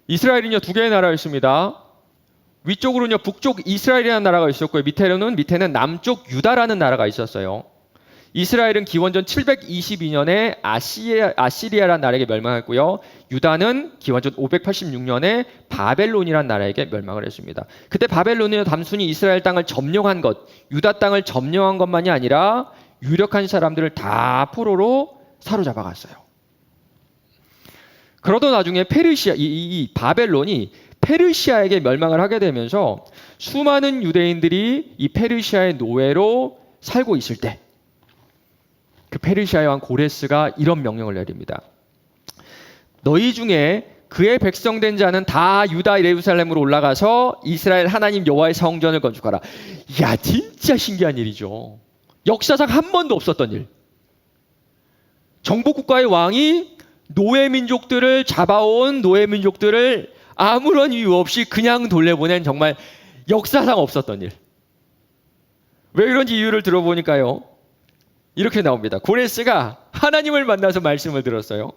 이스라엘은요, 두 개의 나라가 있습니다. 위쪽으로는요, 북쪽 이스라엘이라는 나라가 있었고요. 밑에는 남쪽 유다라는 나라가 있었어요. 이스라엘은 기원전 722년에 아시리아라는 나라에게 멸망했고요. 유다는 기원전 586년에 바벨론이라는 나라에게 멸망을 했습니다. 그때 바벨론은 단순히 이스라엘 땅을 점령한 것, 유다 땅을 점령한 것만이 아니라 유력한 사람들을 다 포로로 사로잡아갔어요. 그러던 나중에 이 바벨론이 페르시아에게 멸망을 하게 되면서 수많은 유대인들이 이 페르시아의 노예로 살고 있을 때 그 페르시아의 왕 고레스가 이런 명령을 내립니다. 너희 중에 그의 백성된 자는 다 유다 예루살렘으로 올라가서 이스라엘 하나님 여호와의 성전을 건축하라. 야, 진짜 신기한 일이죠. 역사상 한 번도 없었던 일. 정복국가의 왕이 노예민족들을 잡아온 노예민족들을 아무런 이유 없이 그냥 돌려보낸 정말 역사상 없었던 일. 왜 그런지 이유를 들어보니까요, 이렇게 나옵니다. 고레스가 하나님을 만나서 말씀을 들었어요.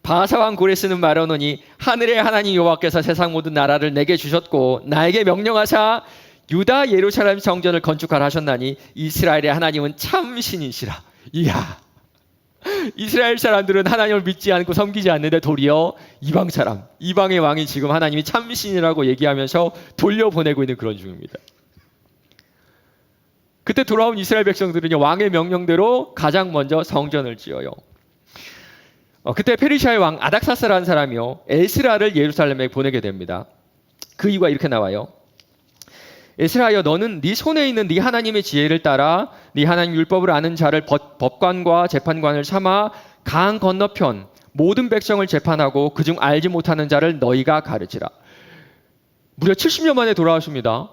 바사왕 고레스는 말하노니 하늘의 하나님 여호와께서 세상 모든 나라를 내게 주셨고 나에게 명령하사 유다 예루살렘 성전을 건축하라 하셨나니 이스라엘의 하나님은 참 신이시라. 이야, 이스라엘 사람들은 하나님을 믿지 않고 섬기지 않는데 도리어 이방의 왕이 지금 하나님이 참 신이라고 얘기하면서 돌려보내고 있는 그런 중입니다. 그때 돌아온 이스라엘 백성들은요, 왕의 명령대로 가장 먼저 성전을 지어요. 그때 페르시아의 왕 아닥사스라는 사람이요, 에스라를 예루살렘에 보내게 됩니다. 그 이유가 이렇게 나와요. 에스라여, 너는 네 손에 있는 네 하나님의 지혜를 따라 네 하나님 율법을 아는 자를 법관과 재판관을 삼아 강 건너편 모든 백성을 재판하고 그중 알지 못하는 자를 너희가 가르치라. 무려 70년 만에 돌아왔습니다.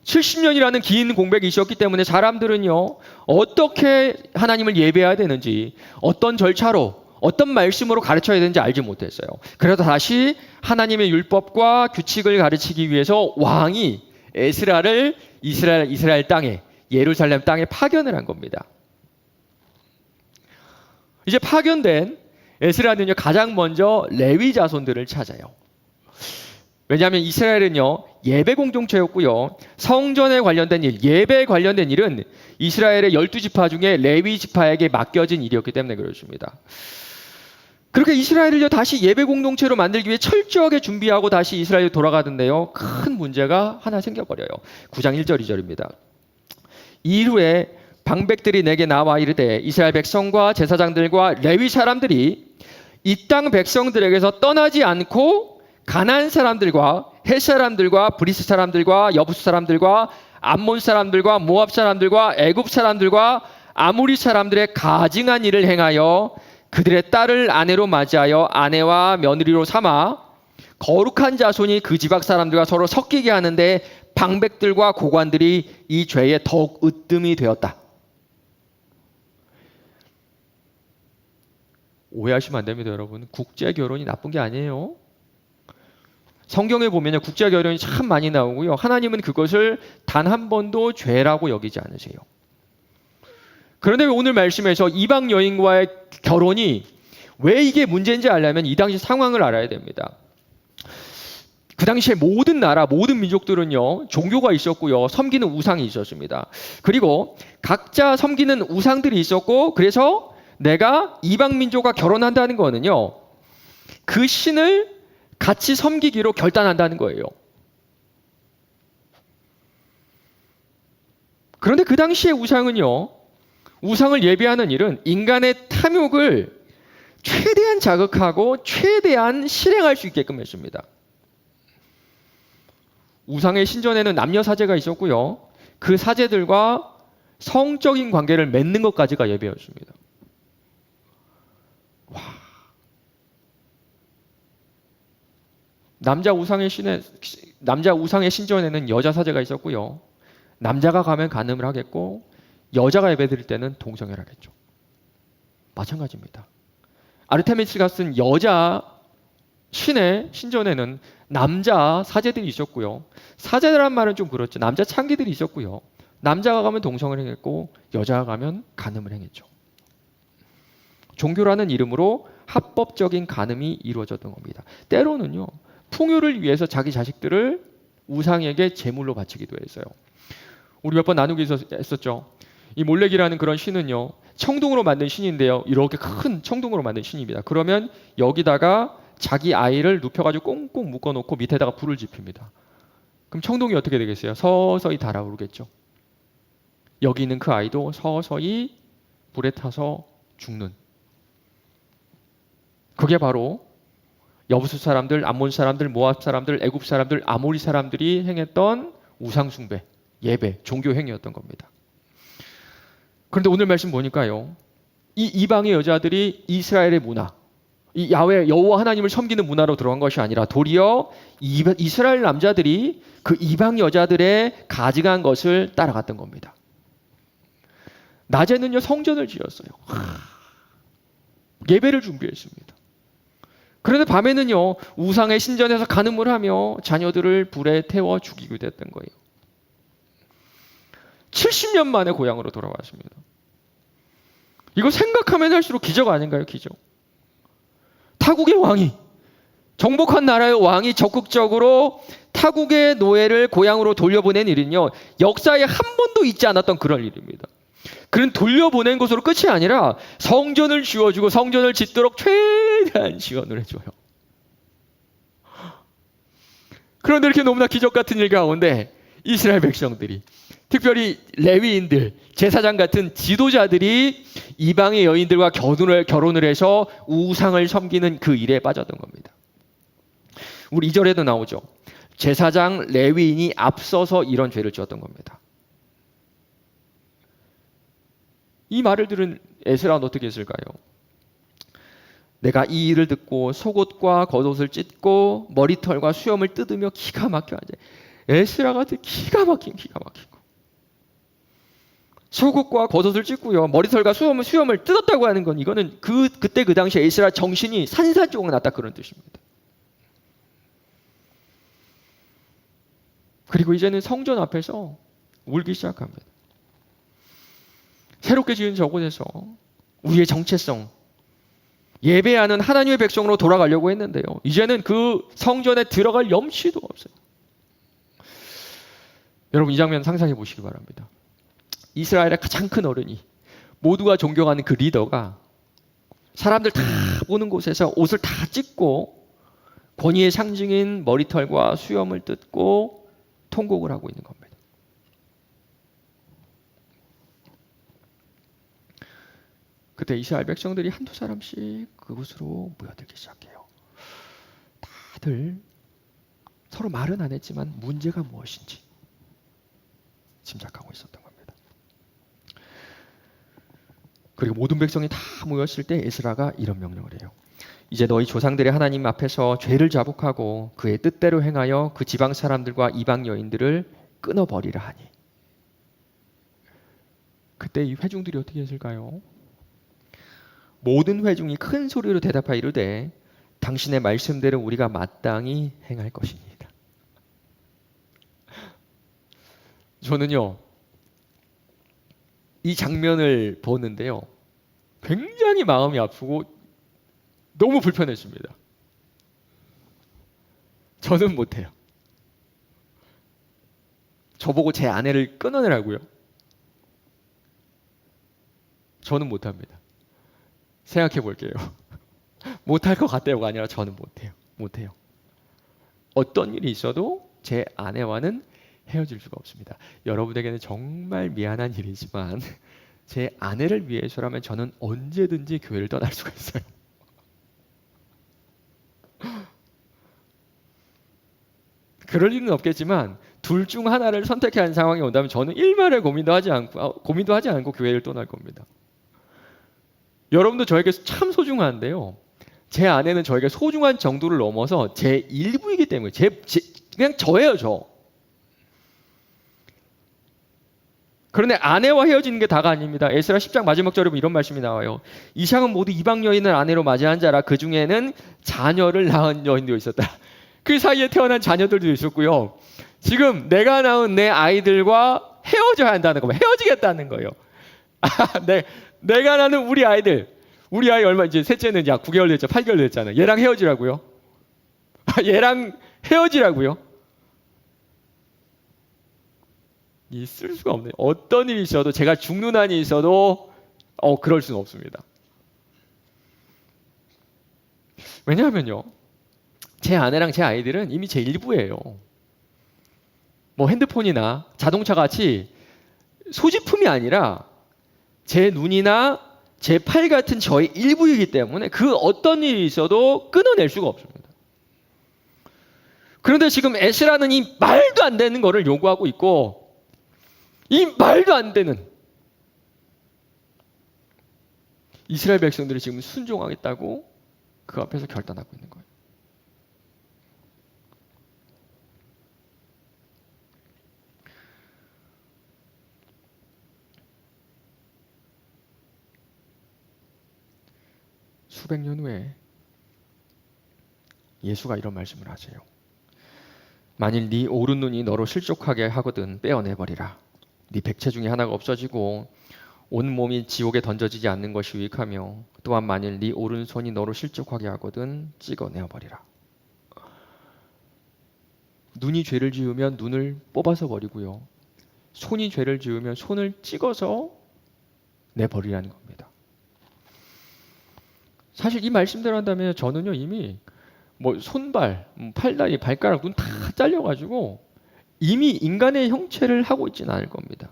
70년이라는 긴 공백이 있었기 때문에 사람들은요, 어떻게 하나님을 예배해야 되는지, 어떤 절차로, 어떤 말씀으로 가르쳐야 되는지 알지 못했어요. 그래서 다시 하나님의 율법과 규칙을 가르치기 위해서 왕이 에스라를 이스라엘 땅에, 예루살렘 땅에 파견을 한 겁니다. 이제 파견된 에스라는요, 가장 먼저 레위 자손들을 찾아요. 왜냐하면 이스라엘은요, 예배 공동체였고요, 성전에 관련된 일, 예배에 관련된 일은 이스라엘의 12지파 중에 레위 지파에게 맡겨진 일이었기 때문에 그렇습니다. 그렇게 이스라엘을 다시 예배 공동체로 만들기 위해 철저하게 준비하고 다시 이스라엘로 돌아가던데요, 큰 문제가 하나 생겨버려요. 9장 1절 2절입니다. 이후에 방백들이 내게 나와 이르되 이스라엘 백성과 제사장들과 레위 사람들이 이 땅 백성들에게서 떠나지 않고 가나안 사람들과 헷 사람들과 브리스 사람들과 여부스 사람들과 암몬 사람들과 모압 사람들과 애굽 사람들과 아무리 사람들의 가증한 일을 행하여 그들의 딸을 아내로 맞이하여 아내와 며느리로 삼아 거룩한 자손이 그 지방 사람들과 서로 섞이게 하는데 방백들과 고관들이 이 죄에 더욱 으뜸이 되었다. 오해하시면 안 됩니다, 여러분. 국제 결혼이 나쁜 게 아니에요. 성경에 보면 국제 결혼이 참 많이 나오고요, 하나님은 그것을 단 한 번도 죄라고 여기지 않으세요. 그런데 오늘 말씀에서 이방 여인과의 결혼이 왜 이게 문제인지 알려면 이 당시 상황을 알아야 됩니다. 그 당시에 모든 나라, 모든 민족들은요, 종교가 있었고요, 섬기는 우상이 있었습니다. 그리고 각자 섬기는 우상들이 있었고, 그래서 내가 이방 민족과 결혼한다는 거는요, 그 신을 같이 섬기기로 결단한다는 거예요. 그런데 그 당시의 우상은요, 우상을 예배하는 일은 인간의 탐욕을 최대한 자극하고 최대한 실행할 수 있게끔 했습니다. 우상의 신전에는 남녀 사제가 있었고요, 그 사제들과 성적인 관계를 맺는 것까지가 예배였습니다. 와. 남자 우상의 신전에는 여자 사제가 있었고요, 남자가 가면 간음을 하겠고 여자가 예배드릴 때는 동성애를 하겠죠. 마찬가지입니다. 아르테미스가 쓴 여자 신의 신전에는 남자 사제들이 있었고요, 사제라는 말은 좀 그렇죠, 남자 창기들이 있었고요, 남자가 가면 동성애를 행했고 여자가 가면 간음을 행했죠. 종교라는 이름으로 합법적인 간음이 이루어졌던 겁니다. 때로는요, 풍요를 위해서 자기 자식들을 우상에게 제물로 바치기도 했어요. 우리 몇 번 나누기 했었죠. 이 몰렉이라는 그런 신은요, 청동으로 만든 신인데요, 이렇게 큰 청동으로 만든 신입니다. 그러면 여기다가 자기 아이를 눕혀가지고 꽁꽁 묶어놓고 밑에다가 불을 지핍니다. 그럼 청동이 어떻게 되겠어요? 서서히 달아오르겠죠. 여기 있는 그 아이도 서서히 불에 타서 죽는, 그게 바로 여부수 사람들, 암몬 사람들, 모압 사람들, 애굽 사람들, 아모리 사람들이 행했던 우상 숭배, 예배, 종교 행위였던 겁니다. 그런데 오늘 말씀 보니까요, 이 이방의 여자들이 이스라엘의 문화, 이 야훼 여호와 하나님을 섬기는 문화로 들어간 것이 아니라 도리어 이스라엘 남자들이 그 이방 여자들의 가증한 것을 따라갔던 겁니다. 낮에는요, 성전을 지었어요. 예배를 준비했습니다. 그런데 밤에는요, 우상의 신전에서 간음을 하며 자녀들을 불에 태워 죽이게 됐던 거예요. 70년 만에 고향으로 돌아왔습니다. 이거 생각하면 할수록 기적 아닌가요? 기적. 타국의 왕이, 정복한 나라의 왕이 적극적으로 타국의 노예를 고향으로 돌려보낸 일은요, 역사에 한 번도 있지 않았던 그런 일입니다. 그런 돌려보낸 것으로 끝이 아니라 성전을 지어주고 성전을 짓도록 최대한 지원을 해줘요. 그런데 이렇게 너무나 기적 같은 일 가운데 이스라엘 백성들이, 특별히 레위인들, 제사장 같은 지도자들이 이방의 여인들과 결혼을 해서 우상을 섬기는 그 일에 빠졌던 겁니다. 우리 2절에도 나오죠. 제사장 레위인이 앞서서 이런 죄를 지었던 겁니다. 이 말을 들은 에스라는 어떻게 했을까요? 내가 이 일을 듣고 속옷과 겉옷을 찢고 머리털과 수염을 뜯으며 기가 막혀 앉아. 에스라가 기가 막힌 거. 속옷과 겉옷을 찢고요, 머리털과 수염을 뜯었다고 하는 건, 이거는 그때 그 당시 에스라 정신이 산산조각 났다, 그런 뜻입니다. 그리고 이제는 성전 앞에서 울기 시작합니다. 새롭게 지은 저곳에서 우리의 정체성, 예배하는 하나님의 백성으로 돌아가려고 했는데요, 이제는 그 성전에 들어갈 염치도 없어요. 여러분, 이 장면 상상해 보시기 바랍니다. 이스라엘의 가장 큰 어른이, 모두가 존경하는 그 리더가 사람들 다 보는 곳에서 옷을 다 찢고 권위의 상징인 머리털과 수염을 뜯고 통곡을 하고 있는 겁니다. 그때 이스라엘 백성들이 한두 사람씩 그곳으로 모여들기 시작해요. 다들 서로 말은 안 했지만 문제가 무엇인지 짐작하고 있었던 겁니다. 그리고 모든 백성이 다 모였을 때 에스라가 이런 명령을 해요. 이제 너희 조상들의 하나님 앞에서 죄를 자복하고 그의 뜻대로 행하여 그 지방 사람들과 이방 여인들을 끊어버리라 하니. 그때 이 회중들이 어떻게 했을까요? 모든 회중이 큰 소리로 대답하여 이르되 당신의 말씀대로 우리가 마땅히 행할 것입니다. 저는요, 이 장면을 보는데요, 굉장히 마음이 아프고 너무 불편했습니다. 저는 못해요. 저보고 제 아내를 끊어내라고요? 저는 못합니다. 생각해 볼게요. 못할 것 같아요가 아니라 저는 못해요. 어떤 일이 있어도 제 아내와는 헤어질 수가 없습니다. 여러분에게는 정말 미안한 일이지만 제 아내를 위해서라면 저는 언제든지 교회를 떠날 수가 있어요. 그럴 일은 없겠지만 둘 중 하나를 선택해야 하는 상황이 온다면 저는 일말의 고민도 하지 않고 교회를 떠날 겁니다. 여러분도 저에게 참 소중한데요, 제 아내는 저에게 소중한 정도를 넘어서 제 일부이기 때문에 그냥 저예요, 저. 그런데 아내와 헤어지는 게 다가 아닙니다. 에스라 10장 마지막 절에 보면 이런 말씀이 나와요. 이상은 모두 이방 여인을 아내로 맞이한 자라 그 중에는 자녀를 낳은 여인도 있었다. 그 사이에 태어난 자녀들도 있었고요. 지금 내가 낳은 내 아이들과 헤어져야 한다는 거예요. 헤어지겠다는 거예요. 내가 낳는 우리 아이들, 우리 아이 얼마 이제 셋째는 약 9개월 됐죠. 8개월 됐잖아요. 얘랑 헤어지라고요? 얘랑 헤어지라고요? 있을 수가 없네요. 어떤 일이 있어도 제가 죽는 한이 있어도 그럴 수는 없습니다. 왜냐하면요. 제 아내랑 제 아이들은 이미 제 일부예요. 뭐 핸드폰이나 자동차 같이 소지품이 아니라 제 눈이나 제 팔 같은 저의 일부이기 때문에 그 어떤 일이 있어도 끊어낼 수가 없습니다. 그런데 지금 에스라는 이 말도 안 되는 거를 요구하고 있고, 이 말도 안 되는 이스라엘 백성들이 지금 순종하겠다고 그 앞에서 결단하고 있는 거예요. 수백 년 후에 예수가 이런 말씀을 하세요. 만일 네 오른눈이 너로 실족하게 하거든 떼어내버리라. 네 백체 중에 하나가 없어지고 온 몸이 지옥에 던져지지 않는 것이 유익하며, 또한 만일 네 오른손이 너로 실족하게 하거든 찍어내어버리라. 눈이 죄를 지으면 눈을 뽑아서 버리고요. 손이 죄를 지으면 손을 찍어서 내버리라는 겁니다. 사실 이 말씀대로 한다면 저는요 이미 뭐 손발, 팔다리, 발가락, 눈 다 잘려가지고 이미 인간의 형체를 하고 있지는 않을 겁니다.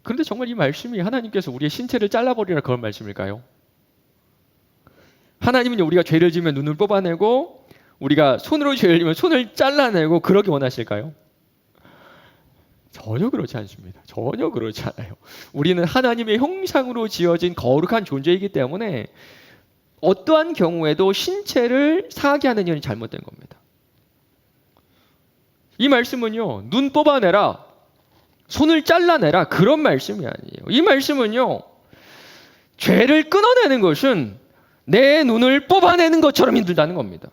그런데 정말 이 말씀이 하나님께서 우리의 신체를 잘라버리라 그런 말씀일까요? 하나님은 우리가 죄를 지으면 눈을 뽑아내고 우리가 손으로 죄를 지으면 손을 잘라내고 그러기 원하실까요? 전혀 그렇지 않습니다. 전혀 그렇지 않아요. 우리는 하나님의 형상으로 지어진 거룩한 존재이기 때문에 어떠한 경우에도 신체를 상하게 하는 일은 잘못된 겁니다. 이 말씀은요, 눈 뽑아내라, 손을 잘라내라 그런 말씀이 아니에요. 이 말씀은요, 죄를 끊어내는 것은 내 눈을 뽑아내는 것처럼 힘들다는 겁니다.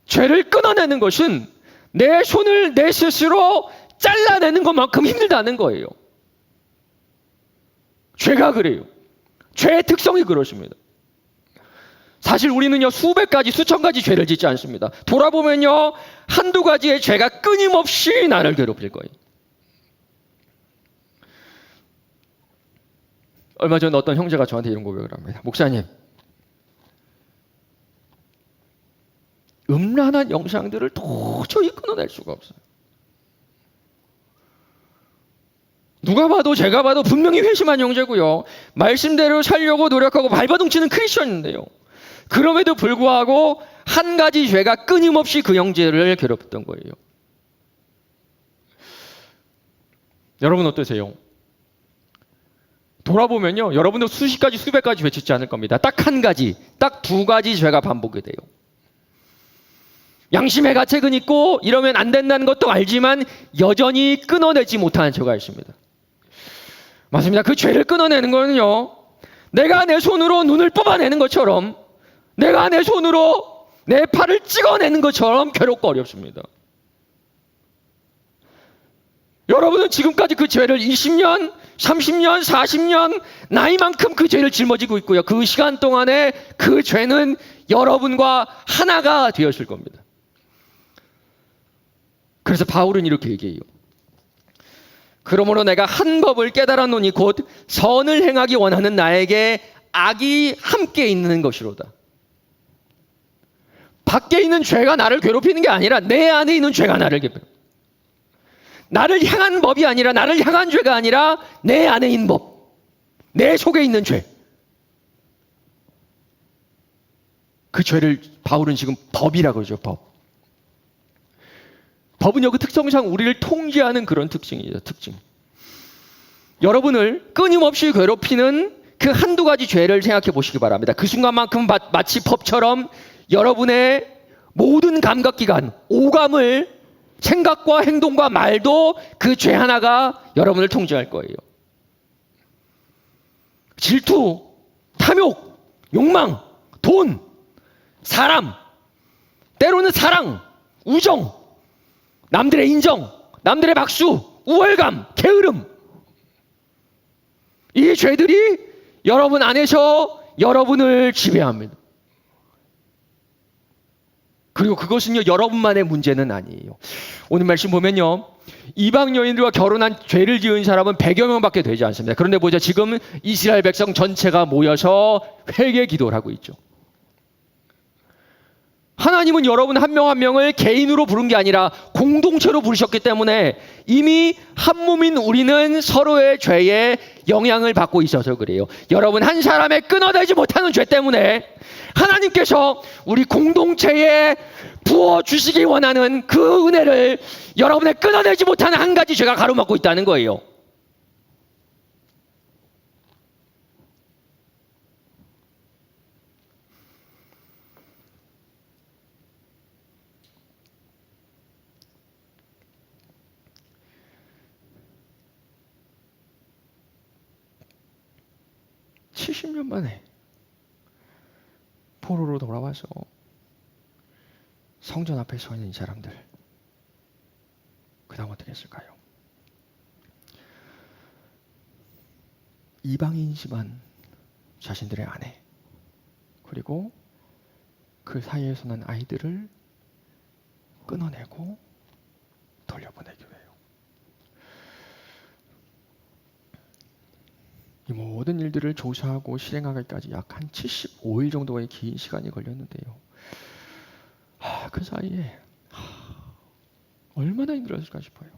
죄를 끊어내는 것은 내 손을 내 스스로 잘라내는 것만큼 힘들다는 거예요. 죄가 그래요. 죄의 특성이 그렇습니다. 사실 우리는요 수백 가지 수천 가지 죄를 짓지 않습니다. 돌아보면요 한두 가지의 죄가 끊임없이 나를 괴롭힐 거예요. 얼마 전에 어떤 형제가 저한테 이런 고백을 합니다. 목사님, 음란한 영상들을 도저히 끊어낼 수가 없어요. 누가 봐도 제가 봐도 분명히 회심한 형제고요. 말씀대로 살려고 노력하고 발버둥 치는 크리스천인데요. 그럼에도 불구하고 한 가지 죄가 끊임없이 그 형제를 괴롭혔던 거예요. 여러분 어떠세요? 돌아보면요. 여러분도 수십 가지 수백 가지 죄 짓지 않을 겁니다. 딱 한 가지, 딱 두 가지 죄가 반복이 돼요. 양심의 가책은 있고 이러면 안 된다는 것도 알지만 여전히 끊어내지 못하는 죄가 있습니다. 맞습니다. 그 죄를 끊어내는 거는요. 내가 내 손으로 눈을 뽑아내는 것처럼, 내가 내 손으로 내 팔을 찍어내는 것처럼 괴롭고 어렵습니다. 여러분은 지금까지 그 죄를 20년, 30년, 40년 나이만큼 그 죄를 짊어지고 있고요. 그 시간 동안에 그 죄는 여러분과 하나가 되었을 겁니다. 그래서 바울은 이렇게 얘기해요. 그러므로 내가 한 법을 깨달았노니 곧 선을 행하기 원하는 나에게 악이 함께 있는 것이로다. 밖에 있는 죄가 나를 괴롭히는 게 아니라 내 안에 있는 죄가 나를 괴롭혀요. 나를 향한 법이 아니라, 나를 향한 죄가 아니라 내 안에 있는 법, 내 속에 있는 죄. 그 죄를 바울은 지금 법이라고 그러죠. 법은요 그 특성상 우리를 통제하는 그런 특징이죠. 특징. 여러분을 끊임없이 괴롭히는 그 한두 가지 죄를 생각해 보시기 바랍니다. 그 순간만큼 마치 법처럼 여러분의 모든 감각기관, 오감을, 생각과 행동과 말도 그 죄 하나가 여러분을 통제할 거예요. 질투, 탐욕, 욕망, 돈, 사람, 때로는 사랑, 우정, 남들의 인정, 남들의 박수, 우월감, 게으름. 이 죄들이 여러분 안에서 여러분을 지배합니다. 그리고 그것은요, 여러분만의 문제는 아니에요. 오늘 말씀 보면요, 이방 여인들과 결혼한 죄를 지은 사람은 100여 명밖에 되지 않습니다. 그런데 보자, 지금 이스라엘 백성 전체가 모여서 회개 기도를 하고 있죠. 하나님은 여러분 한 명 한 명을 개인으로 부른 게 아니라 공동체로 부르셨기 때문에 이미 한 몸인 우리는 서로의 죄에 영향을 받고 있어서 그래요. 여러분 한 사람의 끊어내지 못하는 죄 때문에 하나님께서 우리 공동체에 부어주시기 원하는 그 은혜를 여러분의 끊어내지 못하는 한 가지 죄가 가로막고 있다는 거예요. (70년) 만에 포로로 돌아와서 성전 앞에 서 있는 이 사람들, 그 다음 어떻게 했을까요? 이방인이지만 자신들의 아내, 그리고 그 사이에서 난 아이들을 끊어내고 돌려보내기로 해요. 이 모든 일들을 조사하고 실행하기까지 약 한 75일 정도의 긴 시간이 걸렸는데요. 그 사이에 얼마나 힘들었을까 싶어요.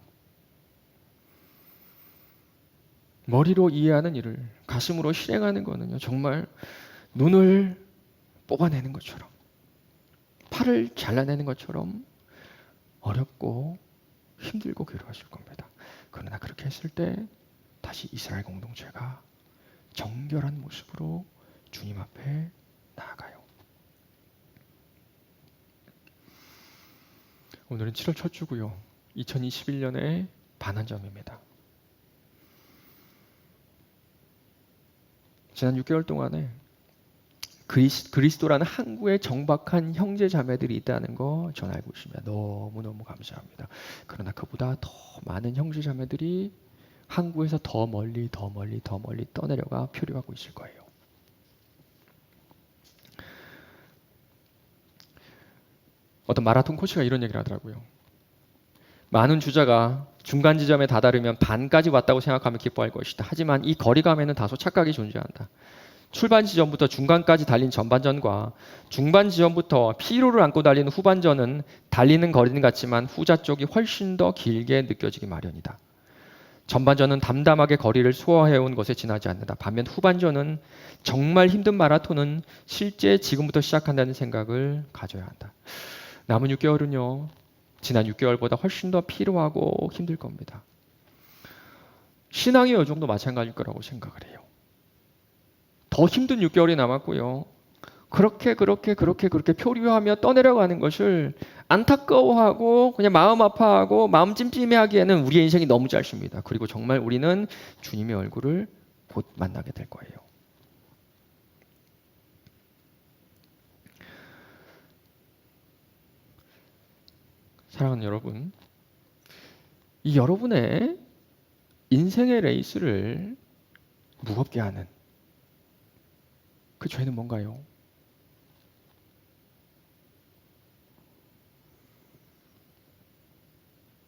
머리로 이해하는 일을 가슴으로 실행하는 거는요, 정말 눈을 뽑아내는 것처럼, 팔을 잘라내는 것처럼 어렵고 힘들고 괴로웠을 겁니다. 그러나 그렇게 했을 때 다시 이스라엘 공동체가 정결한 모습으로 주님 앞에 나아가요. 오늘은 7월 첫 주고요. 2021년의 반환점입니다. 지난 6개월 동안에 그리스도라는 항구에 정박한 형제 자매들이 있다는 거 전 알고 있습니다. 너무너무 감사합니다. 그러나 그보다 더 많은 형제 자매들이 항구에서 더 멀리 떠내려가 표류하고 있을 거예요. 어떤 마라톤 코치가 이런 얘기를 하더라고요. 많은 주자가 중간 지점에 다다르면 반까지 왔다고 생각하면 기뻐할 것이다. 하지만 이 거리감에는 다소 착각이 존재한다. 출발 지점부터 중간까지 달린 전반전과 중반 지점부터 피로를 안고 달리는 후반전은 달리는 거리는 같지만 후자 쪽이 훨씬 더 길게 느껴지기 마련이다. 전반전은 담담하게 거리를 소화해온 것에 지나지 않는다. 반면 후반전은 정말 힘든 마라톤은 실제 지금부터 시작한다는 생각을 가져야 한다. 남은 6개월은요. 지난 6개월보다 훨씬 더 피로하고 힘들 겁니다. 신앙의 여정도 마찬가지일 거라고 생각을 해요. 더 힘든 6개월이 남았고요. 그렇게 표류하며 떠내려가는 것을 안타까워하고 그냥 마음 아파하고 마음 찜찜해하기에는 우리의 인생이 너무 짧습니다. 그리고 정말 우리는 주님의 얼굴을 곧 만나게 될 거예요. 사랑하는 여러분, 이 여러분의 인생의 레이스를 무겁게 하는 그 죄는 뭔가요?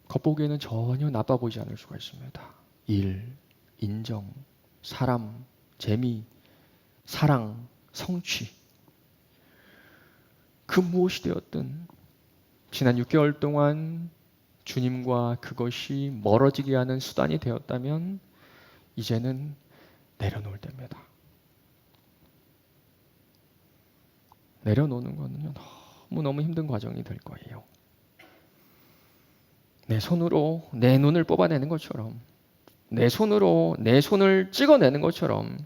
겉보기에는 전혀 나빠 보이지 않을 수가 있습니다. 일, 인정, 사람, 재미, 사랑, 성취. 그 무엇이 되었든 지난 6개월 동안 주님과 그것이 멀어지게 하는 수단이 되었다면 이제는 내려놓을 때입니다. 내려놓는 거는요, 너무너무 힘든 과정이 될 거예요. 내 손으로 내 눈을 뽑아내는 것처럼, 내 손으로 내 손을 찍어내는 것처럼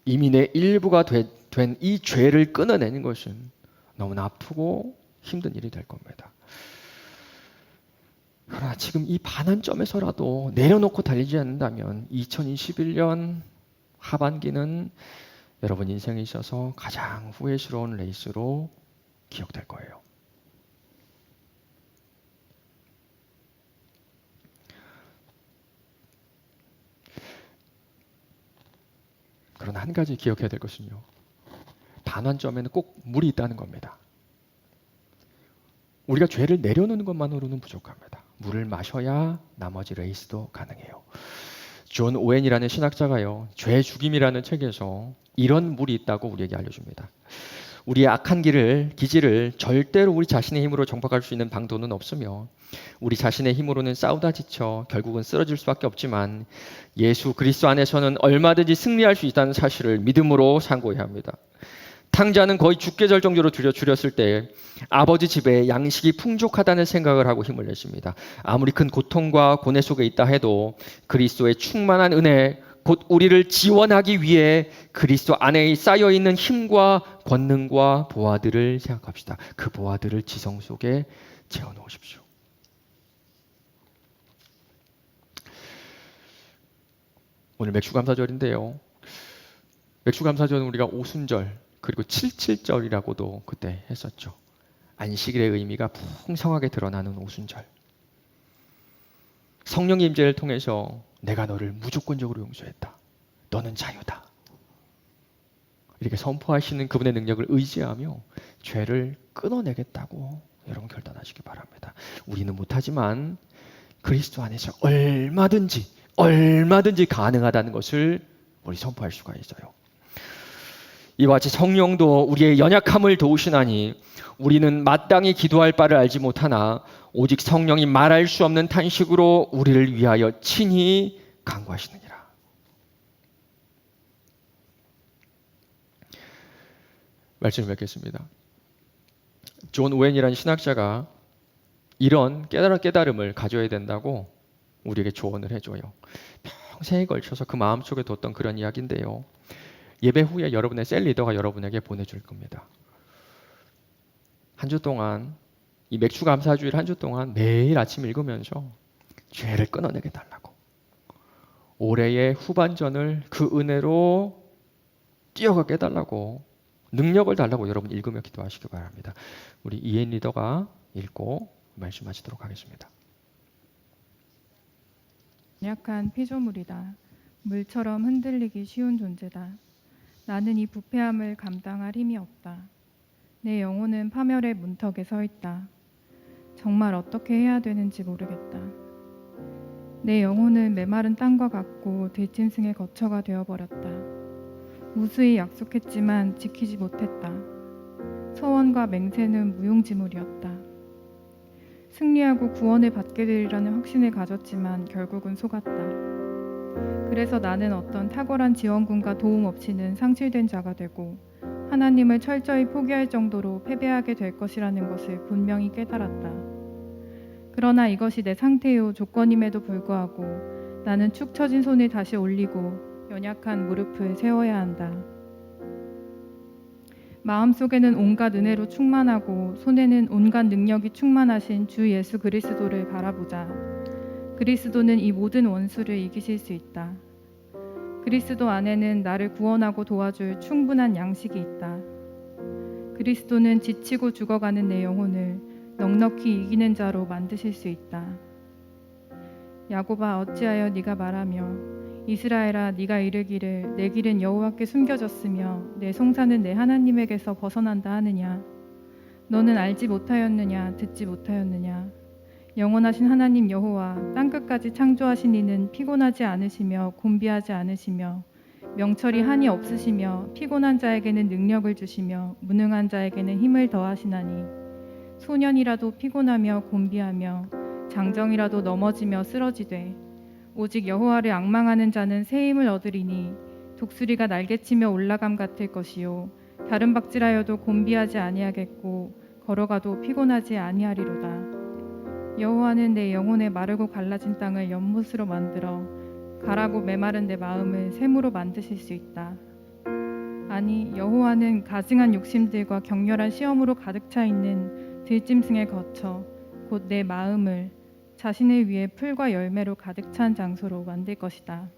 이미 내 일부가 된 이 죄를 끊어내는 것은 너무나 아프고 힘든 일이 될 겁니다. 그러나 지금 이 반환점에서라도 내려놓고 달리지 않는다면 2021년 하반기는 여러분 인생에 있어서 가장 후회스러운 레이스로 기억될 거예요. 여러분 한 가지 기억해야 될 것은요. 반환점에는 꼭 물이 있다는 겁니다. 우리가 죄를 내려놓는 것만으로는 부족합니다. 물을 마셔야 나머지 레이스도 가능해요. 존 오웬이라는 신학자가요, 죄 죽임이라는 책에서 이런 물이 있다고 우리에게 알려줍니다. 우리의 악한 기질을 절대로 우리 자신의 힘으로 정박할 수 있는 방도는 없으며 우리 자신의 힘으로는 싸우다 지쳐 결국은 쓰러질 수밖에 없지만 예수 그리스도 안에서는 얼마든지 승리할 수 있다는 사실을 믿음으로 상고해야 합니다. 탕자는 거의 죽게 될 정도로 줄였을 때 아버지 집에 양식이 풍족하다는 생각을 하고 힘을 냈습니다. 아무리 큰 고통과 고뇌 속에 있다 해도 그리스도의 충만한 은혜, 곧 우리를 지원하기 위해 그리스도 안에 쌓여있는 힘과 권능과 보화들을 생각합시다. 그 보화들을 지성 속에 채워놓으십시오. 오늘 맥주감사절인데요. 맥주감사절은 우리가 오순절 그리고 77절이라고도 그때 했었죠. 안식일의 의미가 풍성하게 드러나는 오순절. 성령의 임재를 통해서 내가 너를 무조건적으로 용서했다. 너는 자유다. 이렇게 선포하시는 그분의 능력을 의지하며 죄를 끊어내겠다고 여러분 결단하시기 바랍니다. 우리는 못하지만 그리스도 안에서 얼마든지 가능하다는 것을 우리 선포할 수가 있어요. 이와 같이 성령도 우리의 연약함을 도우시나니 우리는 마땅히 기도할 바를 알지 못하나 오직 성령이 말할 수 없는 탄식으로 우리를 위하여 친히 간구하시느니라. 말씀을 맺겠습니다. 존 오웬이라는 신학자가 이런 깨달음을 가져야 된다고 우리에게 조언을 해줘요. 평생에 걸쳐서 그 마음속에 뒀던 그런 이야기인데요. 예배 후에 여러분의 셀 리더가 여러분에게 보내줄 겁니다. 한 주 동안 이 맥주 감사주일 한 주 동안 매일 아침 읽으면서 죄를 끊어내게 달라고, 올해의 후반전을 그 은혜로 뛰어가게 해달라고, 능력을 달라고 여러분 읽으며 기도하시기 바랍니다. 우리 이엔 리더가 읽고 말씀하시도록 하겠습니다. 약한 피조물이다. 물처럼 흔들리기 쉬운 존재다. 나는 이 부패함을 감당할 힘이 없다. 내 영혼은 파멸의 문턱에 서 있다. 정말 어떻게 해야 되는지 모르겠다. 내 영혼은 메마른 땅과 같고 들짐승의 거처가 되어버렸다. 무수히 약속했지만 지키지 못했다. 소원과 맹세는 무용지물이었다. 승리하고 구원을 받게 되리라는 확신을 가졌지만 결국은 속았다. 그래서 나는 어떤 탁월한 지원군과 도움 없이는 상실된 자가 되고 하나님을 철저히 포기할 정도로 패배하게 될 것이라는 것을 분명히 깨달았다. 그러나 이것이 내 상태요 조건임에도 불구하고 나는 축 처진 손을 다시 올리고 연약한 무릎을 세워야 한다. 마음속에는 온갖 은혜로 충만하고 손에는 온갖 능력이 충만하신 주 예수 그리스도를 바라보자. 그리스도는 이 모든 원수를 이기실 수 있다. 그리스도 안에는 나를 구원하고 도와줄 충분한 양식이 있다. 그리스도는 지치고 죽어가는 내 영혼을 넉넉히 이기는 자로 만드실 수 있다. 야곱아 어찌하여 네가 말하며 이스라엘아 네가 이르기를 내 길은 여호와께 숨겨졌으며 내 송사는 내 하나님에게서 벗어난다 하느냐. 너는 알지 못하였느냐 듣지 못하였느냐. 영원하신 하나님 여호와 땅끝까지 창조하신 이는 피곤하지 않으시며 곤비하지 않으시며 명철이 한이 없으시며 피곤한 자에게는 능력을 주시며 무능한 자에게는 힘을 더하시나니 소년이라도 피곤하며 곤비하며 장정이라도 넘어지며 쓰러지되 오직 여호와를 앙망하는 자는 새 힘을 얻으리니 독수리가 날개치며 올라감 같을 것이요 다른 박질하여도 곤비하지 아니하겠고 걸어가도 피곤하지 아니하리로다. 여호와는 내 영혼의 마르고 갈라진 땅을 연못으로 만들어 가라고 메마른 내 마음을 샘으로 만드실 수 있다. 아니 여호와는 가증한 욕심들과 격렬한 시험으로 가득 차 있는 들짐승의 거처 곧 내 마음을 자신을 위해 풀과 열매로 가득 찬 장소로 만들 것이다.